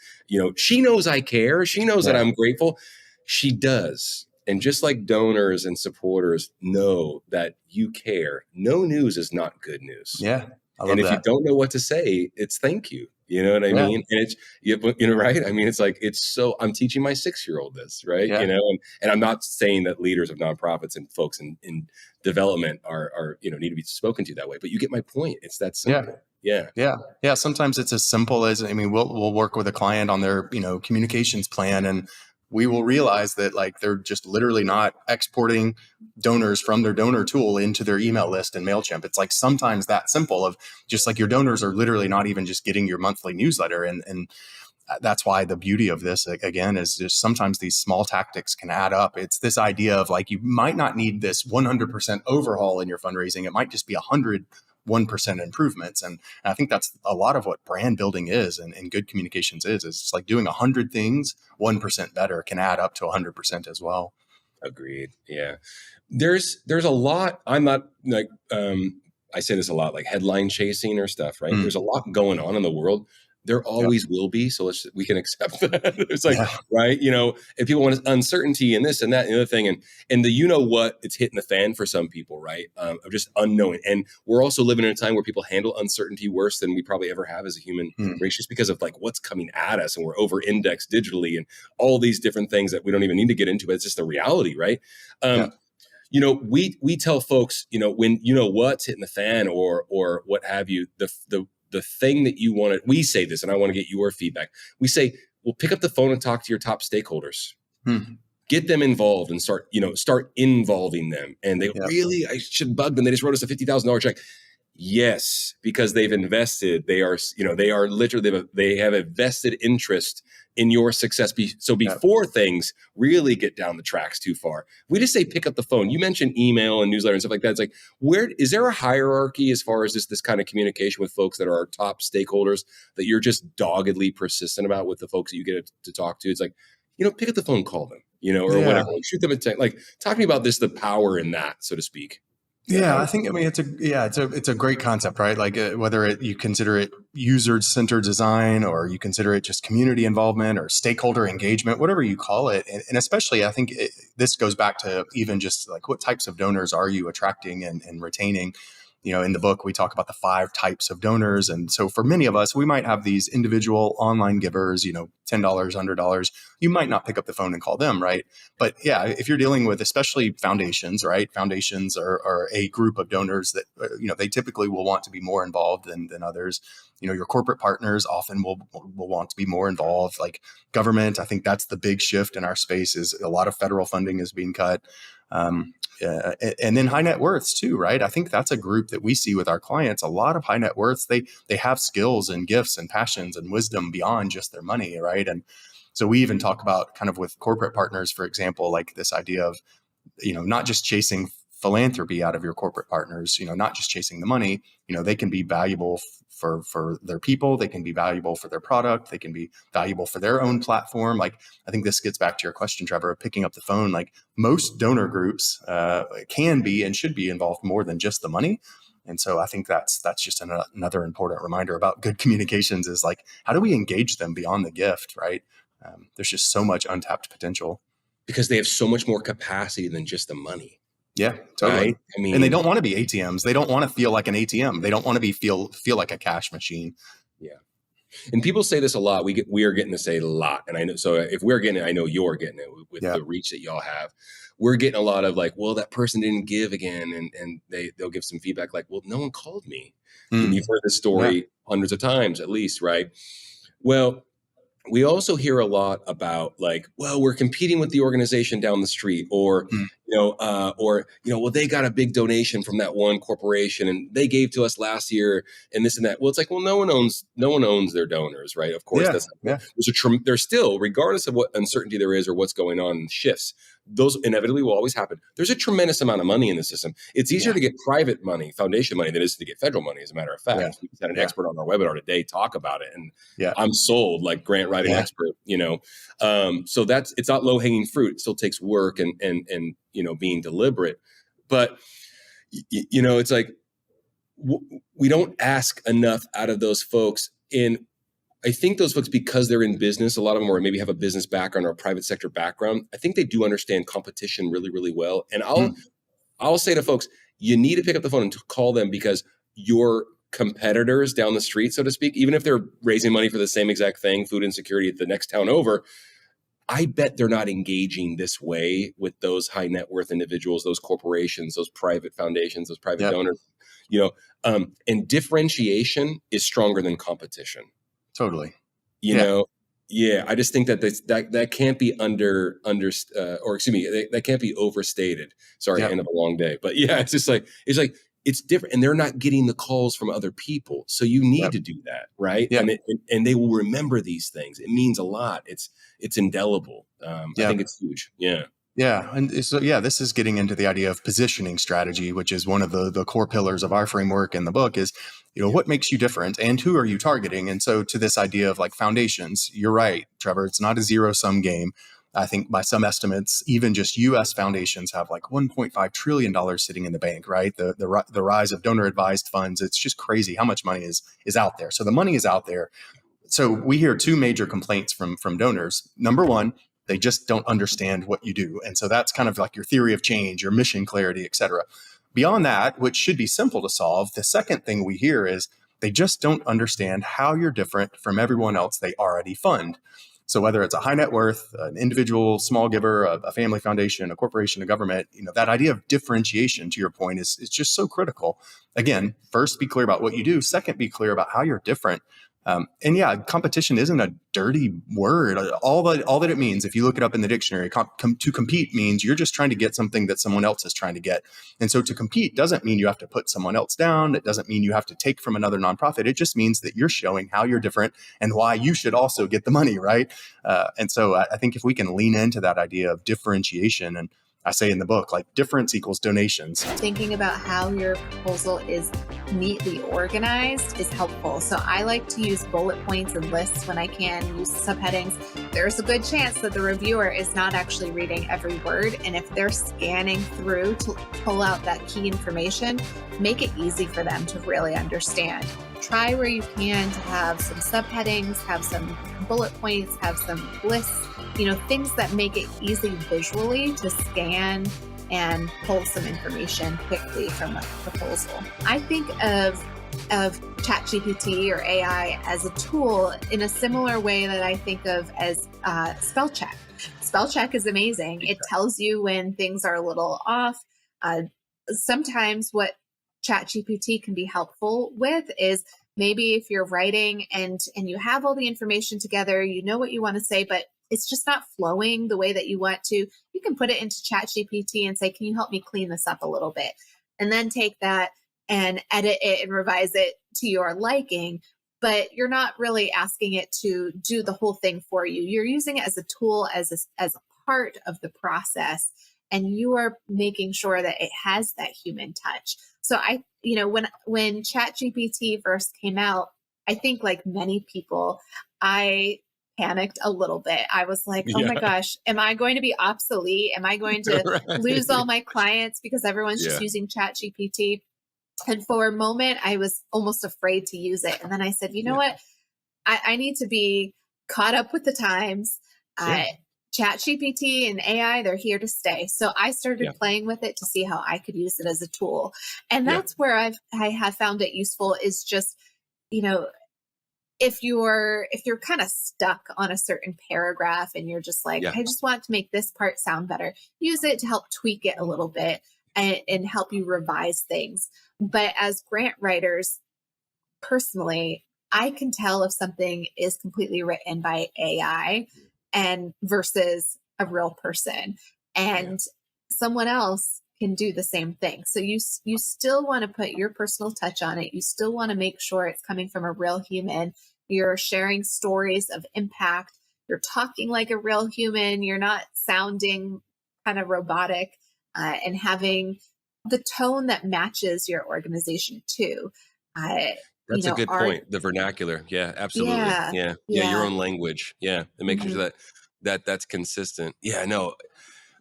she knows I care. She knows that I'm grateful. She does. And just like donors and supporters know that you care, no news is not good news.
Yeah.
And if you don't know what to say, it's thank you. You know what I mean? And it's, right? I mean, it's like, I'm teaching my 6-year-old this, right?
Yeah.
And I'm not saying that leaders of nonprofits and folks in development are need to be spoken to that way, but you get my point. It's that simple.
Yeah. Sometimes it's as simple as, we'll work with a client on their, communications plan, and we will realize that like they're just literally not exporting donors from their donor tool into their email list in MailChimp. It's like sometimes that simple of just like your donors are literally not even just getting your monthly newsletter. And that's why the beauty of this, again, is just sometimes these small tactics can add up. It's this idea of like, you might not need this 100% overhaul in your fundraising. It might just be 1% improvements. And I think that's a lot of what brand building is and good communications is. It's like doing 100 things, 1% better can add up to 100% as well.
Agreed. Yeah. There's a lot. I'm not like, I say this a lot, like headline chasing or stuff, right? There's a lot going on in the world. There always will be. So we can accept that. It's like, right. If people want uncertainty and this and that and the other thing, and the, what, it's hitting the fan for some people, right? Of just unknowing. And we're also living in a time where people handle uncertainty worse than we probably ever have as a human race, just because of like what's coming at us, and we're over indexed digitally and all these different things that we don't even need to get into, but it's just the reality, right? We tell folks, when what's hitting the fan or what have you, the thing that you want to, we say this, and I want to get your feedback. We say, well, pick up the phone and talk to your top stakeholders, get them involved and start involving them. And they really, I should bug them. They just wrote us a $50,000 check. Yes, because they've invested. They are literally, they have a vested interest in your success. So before things really get down the tracks too far, we just say, pick up the phone. You mentioned email and newsletter and stuff like that. It's like, where is there a hierarchy as far as this kind of communication with folks that are our top stakeholders that you're just doggedly persistent about with the folks that you get to talk to? It's like, pick up the phone, call them, or whatever, shoot them a text. Like, talk to me about the power in that, so to speak.
Yeah, I think, it's a great concept, right? Like whether you consider it user-centered design, or you consider it just community involvement or stakeholder engagement, whatever you call it. And especially, I think this goes back to even just like, what types of donors are you attracting and retaining? In the book, we talk about the 5 types of donors. And so for many of us, we might have these individual online givers, $10, $100. You might not pick up the phone and call them, right? But yeah, if you're dealing with especially foundations, right? Foundations are a group of donors that, they typically will want to be more involved than others. Your corporate partners often will want to be more involved. Like government, I think that's the big shift in our space, is a lot of federal funding is being cut. And then high net worths too, right? I think that's a group that we see with our clients. A lot of high net worths, they have skills and gifts and passions and wisdom beyond just their money, right? And so we even talk about kind of with corporate partners, for example, like this idea of, not just chasing philanthropy out of your corporate partners, not just chasing the money, they can be valuable for their people. They can be valuable for their product. They can be valuable for their own platform. Like, I think this gets back to your question, Trevor, of picking up the phone. Like, most donor groups can be and should be involved more than just the money. And so I think that's just another important reminder about good communications, is like, how do we engage them beyond the gift, right? There's just so much untapped potential.
Because they have so much more capacity than just the money.
Yeah, totally.
Right? I mean,
and they don't want to be ATMs. They don't want to feel like an ATM. They don't want to feel like a cash machine.
Yeah. And people say this a lot. We are getting to say it a lot. And I know, so if we're getting it, I know you're getting it with the reach that y'all have. We're getting a lot of like, well, that person didn't give again. And they'll give some feedback like, well, no one called me. And you've heard this story hundreds of times at least, right? Well, we also hear a lot about like, well, we're competing with the organization down the street, or, well, they got a big donation from that one corporation and they gave to us last year and this and that. Well, it's like, well, no one owns their donors, right? Of course, there's still, regardless of what uncertainty there is or what's going on in shifts, those inevitably will always happen. There's a tremendous amount of money in the system. It's easier to get private money, foundation money, than it is to get federal money, as a matter of fact. Yeah. We just had an expert on our webinar today talk about it, and I'm sold, like grant writing expert, so it's not low hanging fruit. It still takes work and being deliberate. But, it's like, we don't ask enough out of those folks. And I think those folks, because they're in business, a lot of them, or maybe have a business background or a private sector background, I think they do understand competition really, really well. And I'll say to folks, you need to pick up the phone and call them, because your competitors down the street, so to speak, even if they're raising money for the same exact thing, food insecurity at the next town over, I bet they're not engaging this way with those high net worth individuals, those corporations, those private foundations, those private donors, and differentiation is stronger than competition.
Totally.
I just think that can't be that can't be overstated. Sorry, end of a long day, but it's different, and they're not getting the calls from other people. So you need to do that, right? Yeah. And they will remember these things. It means a lot. It's indelible. I think it's huge. Yeah.
Yeah. And so, this is getting into the idea of positioning strategy, which is one of the core pillars of our framework in the book is, what makes you different and who are you targeting? And so to this idea of like foundations, you're right, Trevor, it's not a zero-sum game. I think by some estimates, even just U.S. foundations have like $1.5 trillion sitting in the bank, right? The rise of donor advised funds, it's just crazy how much money is out there. So the money is out there. So we hear two major complaints from donors. Number one, they just don't understand what you do. And so that's kind of like your theory of change, your mission clarity, et cetera. Beyond that, which should be simple to solve, the second thing we hear is they just don't understand how you're different from everyone else they already fund. So whether it's a high net worth, an individual small giver, a family foundation, a corporation, a government, that idea of differentiation, to your point, is just so critical. Again, first, be clear about what you do. Second, be clear about how you're different. And yeah, competition isn't a dirty word. All that it means, if you look it up in the dictionary, to compete means you're just trying to get something that someone else is trying to get. And so to compete doesn't mean you have to put someone else down. It doesn't mean you have to take from another nonprofit. It just means that you're showing how you're different and why you should also get the money, right? And so I think if we can lean into that idea of differentiation, and I say in the book, like difference equals donations.
Thinking about how your proposal is neatly organized is helpful. So I like to use bullet points and lists when I can, use subheadings. There's a good chance that the reviewer is not actually reading every word. And if they're scanning through to pull out that key information, make it easy for them to really understand. Try where you can to have some subheadings, have some bullet points, have some lists, things that make it easy visually to scan and pull some information quickly from a proposal. I think of ChatGPT or AI as a tool in a similar way that I think of as spell check. Spell check is amazing. It tells you when things are a little off. Sometimes what ChatGPT can be helpful with is maybe if you're writing and you have all the information together, you know what you want to say, but it's just not flowing the way that you want to, you can put it into ChatGPT and say, can you help me clean this up a little bit? And then take that and edit it and revise it to your liking. But you're not really asking it to do the whole thing for you. You're using it as a tool, as a part of the process. And you are making sure that it has that human touch. So when ChatGPT first came out, I think like many people, I panicked a little bit. I was like, oh my gosh, am I going to be obsolete? Am I going to lose all my clients because everyone's just using ChatGPT? And for a moment, I was almost afraid to use it. And then I said, you know what? I need to be caught up with the times. ChatGPT and AI, they're here to stay. So I started playing with it to see how I could use it as a tool. And that's where I have found it useful is just, if you're kind of stuck on a certain paragraph and you're just like, I just want to make this part sound better, use it to help tweak it a little bit and help you revise things. But as grant writers, personally, I can tell if something is completely written by AI and versus a real person, and someone else can do the same thing. So you still want to put your personal touch on it. You still want to make sure it's coming from a real human. You're sharing stories of impact. You're talking like a real human. You're not sounding kind of robotic, and having the tone that matches your organization too.
That's a good point. The vernacular. Yeah, absolutely. Yeah. Your own language. Yeah. And making sure that's consistent. Yeah, no.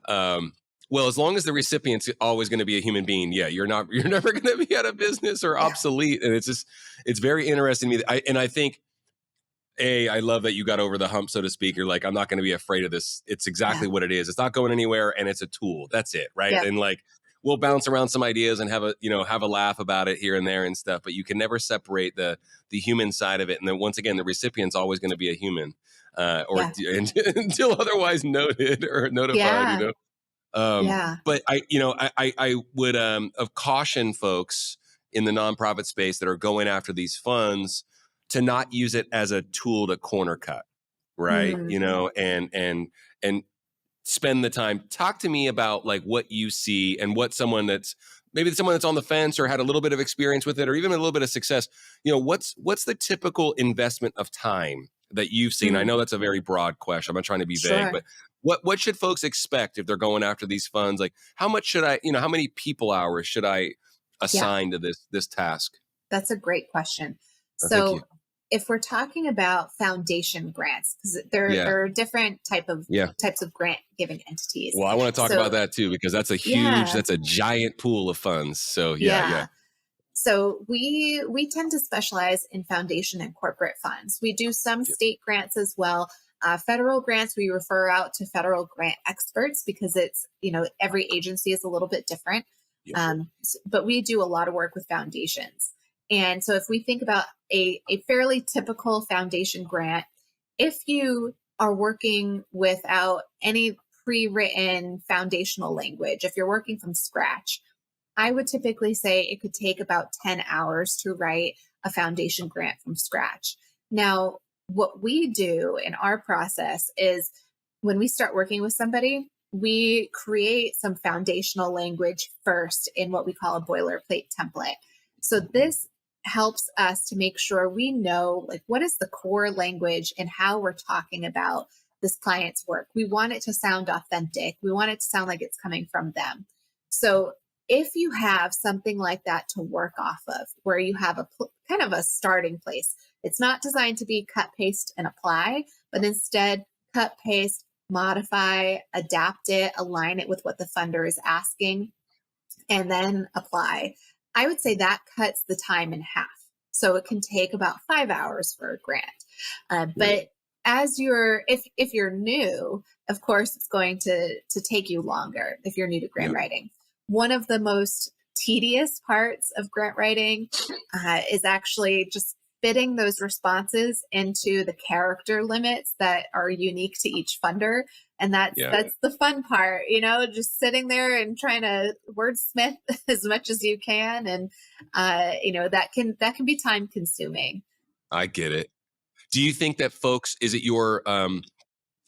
Well, as long as the recipient's always going to be a human being, you're never going to be out of business or obsolete. And it's very interesting to me. I think, I love that you got over the hump, so to speak. You're like, I'm not going to be afraid of this. It's exactly what it is. It's not going anywhere, and it's a tool. That's it, right? Yeah. And like, we'll bounce around some ideas and have a laugh about it here and there and stuff. But you can never separate the human side of it. And then once again, the recipient's always going to be a human, until otherwise noted or notified. But I would caution folks in the nonprofit space that are going after these funds to not use it as a tool to corner cut, right? And spend the time. Talk to me about like what you see and what someone that's on the fence or had a little bit of experience with it or even a little bit of success. What's the typical investment of time that you've seen? I know that's a very broad question. I'm not trying to be vague, but what should folks expect if they're going after these funds? Like how much should I, how many people hours should I assign to this task?
That's a great question.
So
if we're talking about foundation grants, because there are different types of grant giving entities.
Well, I want to talk about that too, because that's a huge, that's a giant pool of funds. So yeah.
So we tend to specialize in foundation and corporate funds. We do some state grants as well. Federal grants, we refer out to federal grant experts because it's, every agency is a little bit different. But we do a lot of work with foundations. And so if we think about a fairly typical foundation grant, if you are working without any pre-written foundational language, if you're working from scratch, I would typically say it could take about 10 hours to write a foundation grant from scratch. Now, what we do in our process is when we start working with somebody, we create some foundational language first in what we call a boilerplate template. So this helps us to make sure we know what is the core language and how we're talking about this client's work. We want it to sound authentic. We want it to sound like it's coming from them. So if you have something like that to work off of, where you have a kind of a starting place, it's not designed to be cut, paste, and apply, but instead cut, paste, modify, adapt it, align it with what the funder is asking, and then apply. I would say that cuts the time in half. So it can take about 5 hours for a grant. But as if you're new, of course, it's going to take you longer if you're new to grant writing. One of the most tedious parts of grant writing is actually just fitting those responses into the character limits that are unique to each funder. And that's the fun part, just sitting there and trying to wordsmith as much as you can. And, that can be time consuming.
I get it. Do you think that folks, is it your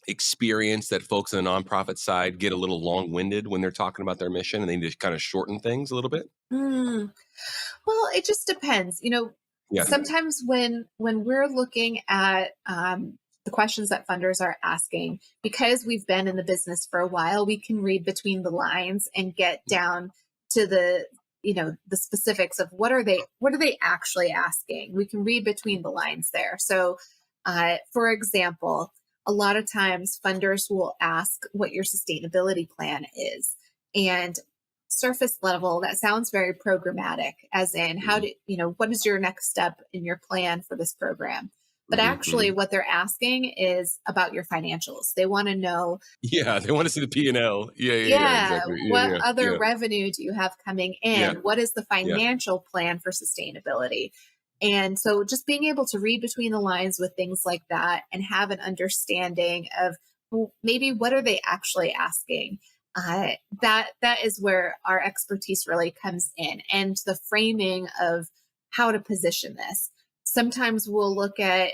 experience that folks on the nonprofit side get a little long-winded when they're talking about their mission and they just kind of shorten things a little bit?
Well, it just depends. Sometimes when we're looking at the questions that funders are asking, because we've been in the business for a while, we can read between the lines and get down to the specifics of what are they actually asking. We can read between the lines there. So, for example, a lot of times funders will ask what your sustainability plan is, and surface level, that sounds very programmatic, as in what is your next step in your plan for this program? But actually what they're asking is about your financials. They want to know. Yeah.
They want to see the P&L.
Exactly. What other revenue do you have coming in? What is the financial plan for sustainability? And so just being able to read between the lines with things like that and have an understanding of maybe what are they actually asking? That is where our expertise really comes in, and the framing of how to position this. Sometimes we'll look at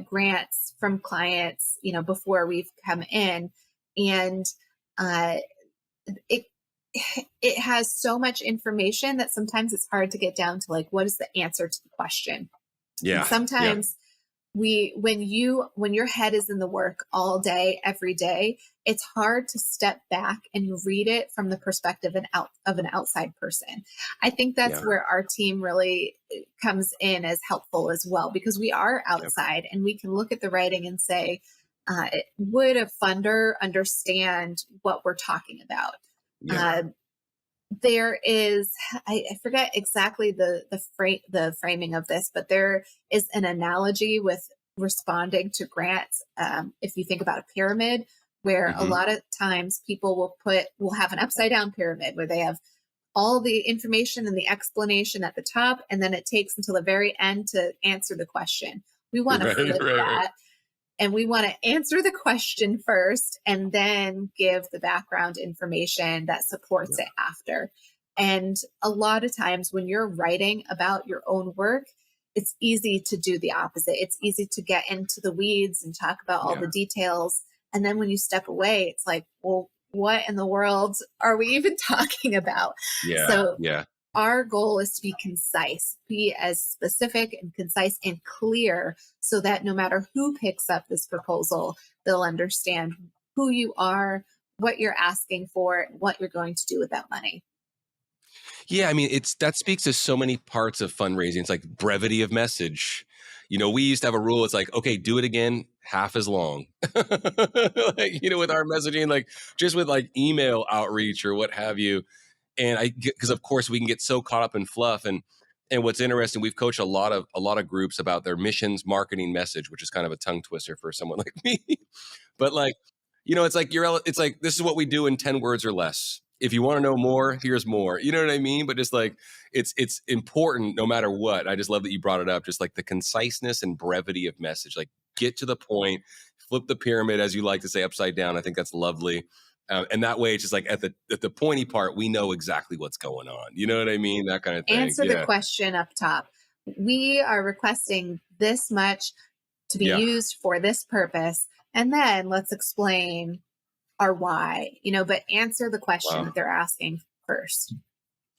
grants from clients, before we've come in, and it has so much information that sometimes it's hard to get down to what is the answer to the question. And sometimes when your head is in the work all day, every day, it's hard to step back and read it from the perspective of an outside person. I think that's where our team really comes in as helpful as well, because we are outside and we can look at the writing and say, would a funder understand what we're talking about? There is, I forget exactly the framing of this, but there is an analogy with responding to grants. If you think about a pyramid, where a lot of times people will have an upside down pyramid where they have all the information and the explanation at the top, and then it takes until the very end to answer the question. We want to flip that. And we want to answer the question first and then give the background information that supports it after. And a lot of times when you're writing about your own work, it's easy to do the opposite. It's easy to get into the weeds and talk about all the details. And then when you step away, it's like, well, what in the world are we even talking about? Our goal is to be concise, be as specific and concise and clear, so that no matter who picks up this proposal, they'll understand who you are, what you're asking for, and what you're going to do with that money.
Yeah, I mean, that speaks to so many parts of fundraising. It's like brevity of message. We used to have a rule. It's like, okay, do it again, half as long. With our messaging, like just with like email outreach or what have you. And because of course we can get so caught up in fluff. And what's interesting, we've coached a lot of groups about their missions marketing message, which is kind of a tongue twister for someone like me. But like, it's like this is what we do in 10 words or less. If you want to know more, here's more. You know what I mean? But just like it's important no matter what. I just love that you brought it up. Just like the conciseness and brevity of message. Like get to the point, flip the pyramid, as you like to say, upside down. I think that's lovely. And that way, it's just like at the pointy part, we know exactly what's going on. You know what I mean? That kind of thing.
Answer the question up top. We are requesting this much to be used for this purpose. And then let's explain our why, but answer the question that they're asking first.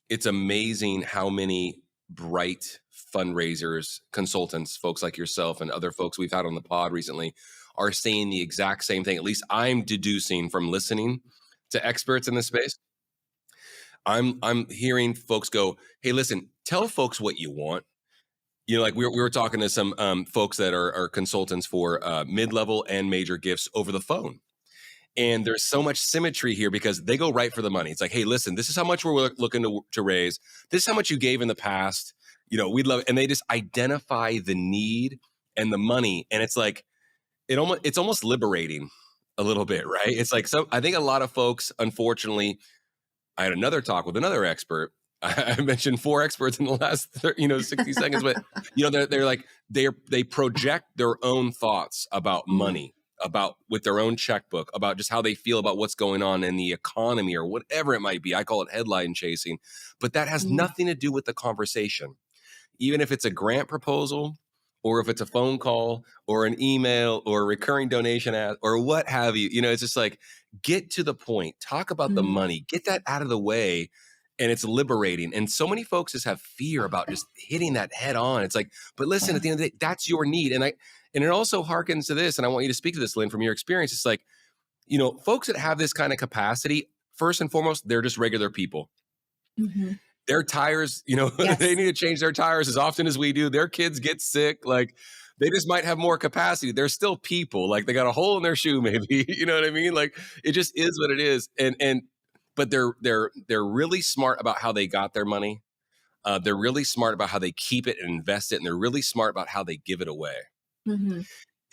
It's amazing how many bright fundraisers, consultants, folks like yourself and other folks we've had on the pod recently are saying the exact same thing. At least I'm deducing from listening to experts in this space. I'm hearing folks go, hey, listen, tell folks what you want. Like we were talking to some folks that are consultants for mid-level and major gifts over the phone. And there's so much symmetry here because they go right for the money. It's like, hey, listen, this is how much we're looking to raise. This is how much you gave in the past. We'd love it. And they just identify the need and the money. And it's like, it's almost liberating a little bit, right? It's like, I think a lot of folks, unfortunately, I had another talk with another expert. I mentioned 4 experts in the last 60 seconds, but they're like, they project their own thoughts about money, about with their own checkbook, about just how they feel about what's going on in the economy or whatever it might be. I call it headline chasing, but that has nothing to do with the conversation. Even if it's a grant proposal, or if it's a phone call or an email or a recurring donation ad or what have you, it's just like, get to the point, talk about the money, get that out of the way. And it's liberating. And so many folks just have fear about just hitting that head on. It's like, but listen, at the end of the day, that's your need. And it also harkens to this. And I want you to speak to this, Lynn, from your experience. It's like, folks that have this kind of capacity, first and foremost, they're just regular people. Mm-hmm. Their tires, they need to change their tires as often as we do. Their kids get sick. Like they just might have more capacity. They're still people. Like they got a hole in their shoe, maybe. You know what I mean? Like it just is what it is. But they're really smart about how they got their money. They're really smart about how they keep it and invest it, and they're really smart about how they give it away. Mm-hmm.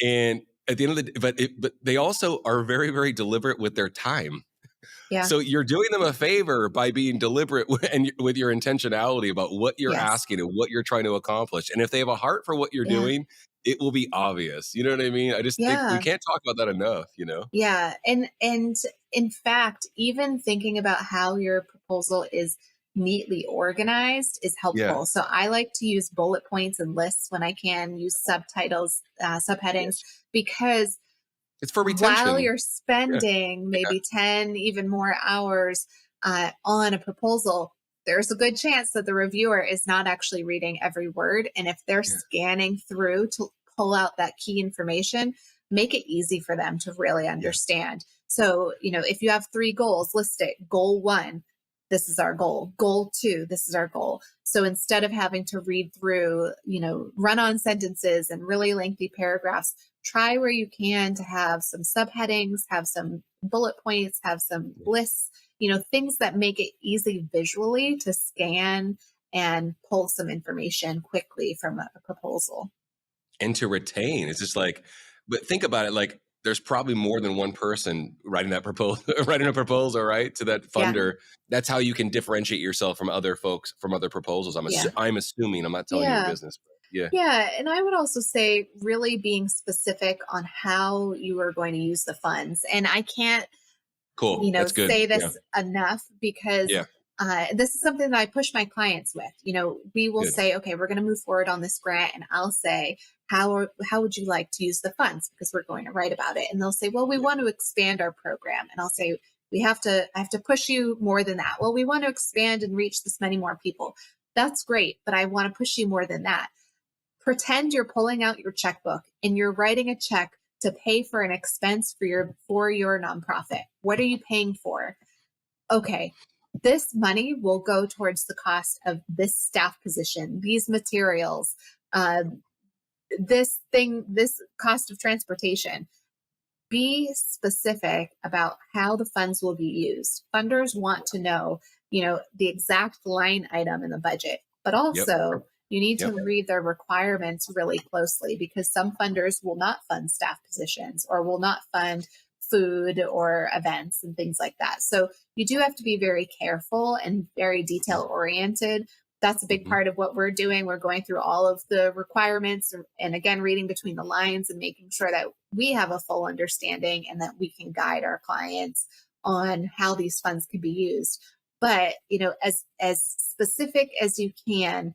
And at the end of the day, but they also are very, very deliberate with their time. Yeah. So you're doing them a favor by being deliberate with your intentionality about what you're asking and what you're trying to accomplish. And if they have a heart for what you're doing, it will be obvious. You know what I mean? I just think we can't talk about that enough,
Yeah. And in fact, even thinking about how your proposal is neatly organized is helpful. Yeah. So I like to use bullet points and lists when I can, use subtitles, subheadings, because
it's for retention.
While you're spending maybe 10, even more hours on a proposal, there's a good chance that the reviewer is not actually reading every word. And if they're scanning through to pull out that key information, make it easy for them to really understand. So, if you have 3 goals, list it. Goal 1, this is our goal. Goal 2, this is our goal. So instead of having to read through, run-on sentences and really lengthy paragraphs, try where you can to have some subheadings, have some bullet points, have some lists, things that make it easy visually to scan and pull some information quickly from a proposal.
And to retain. It's just like, but think about it, like there's probably more than one person writing a proposal, right? To that funder. Yeah. That's how you can differentiate yourself from other folks, from other proposals. I'm assuming, I'm not telling you your business. Yeah.
Yeah. And I would also say really being specific on how you are going to use the funds. And I can't, say this enough because this is something that I push my clients with. We will say, okay, we're going to move forward on this grant. And I'll say, how would you like to use the funds? Because we're going to write about it. And they'll say, well, we want to expand our program. And I'll say, I have to push you more than that. Well, we want to expand and reach this many more people. That's great. But I want to push you more than that. Pretend you're pulling out your checkbook and you're writing a check to pay for an expense for your nonprofit. What are you paying for? Okay, this money will go towards the cost of this staff position, these materials, this cost of transportation. Be specific about how the funds will be used. Funders want to know, the exact line item in the budget, but also you need to read their requirements really closely, because some funders will not fund staff positions or will not fund food or events and things like that. So you do have to be very careful and very detail oriented. That's a big part of what we're doing. We're going through all of the requirements and again, reading between the lines and making sure that we have a full understanding and that we can guide our clients on how these funds can be used. But, as specific as you can,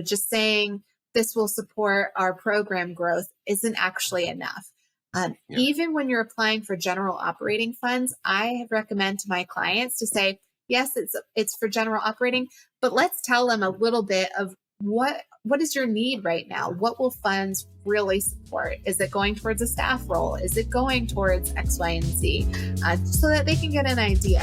just saying this will support our program growth isn't actually enough. Even when you're applying for general operating funds, I recommend to my clients to say, yes, it's for general operating, but let's tell them a little bit of what is your need right now? What will funds really support? Is it going towards a staff role? Is it going towards X, Y, and Z? So that they can get an idea.